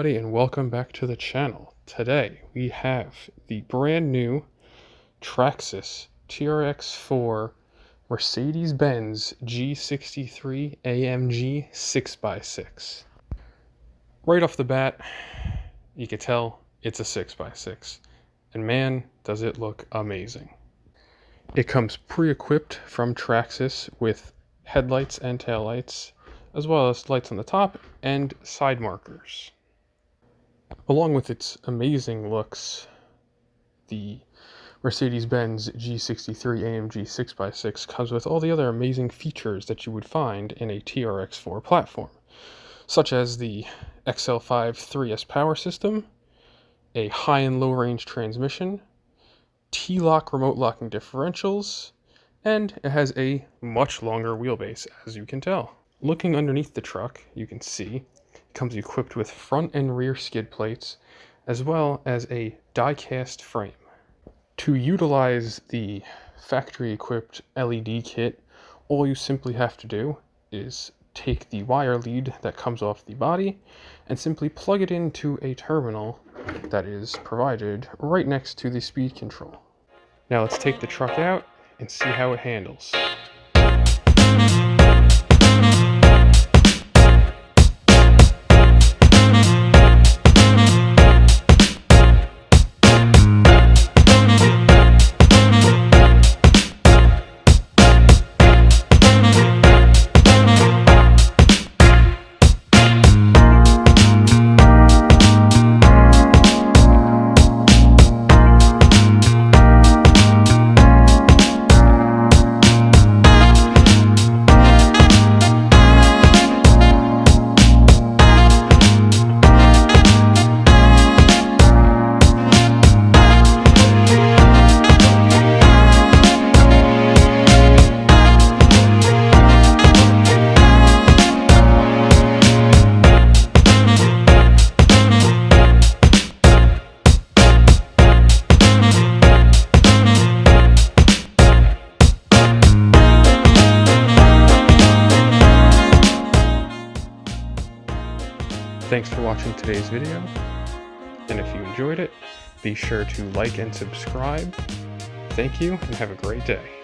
everybody, and welcome back to the channel. Today we have the brand new Traxxas TRX-4 Mercedes-Benz G63 AMG 6x6. Right off the bat, you can tell it's a 6x6, and man, does it look amazing. It comes pre-equipped from Traxxas with headlights and taillights, as well as lights on the top and side markers. Along with its amazing looks, the Mercedes-Benz G63 AMG 6x6 comes with all the other amazing features that you would find in a TRX-4 platform, such as the XL5 3S power system, a high and low range transmission, T-lock remote locking differentials, and it has a much longer wheelbase, as you can tell. Looking underneath the truck, you can see it comes equipped with front and rear skid plates, as well as a die-cast frame. To utilize the factory-equipped LED kit, all you simply have to do is take the wire lead that comes off the body and simply plug it into a terminal that is provided right next to the speed control. Now let's take the truck out and see how it handles. Thanks for watching today's video, and if you enjoyed it, be sure to like and subscribe. Thank you, and have a great day.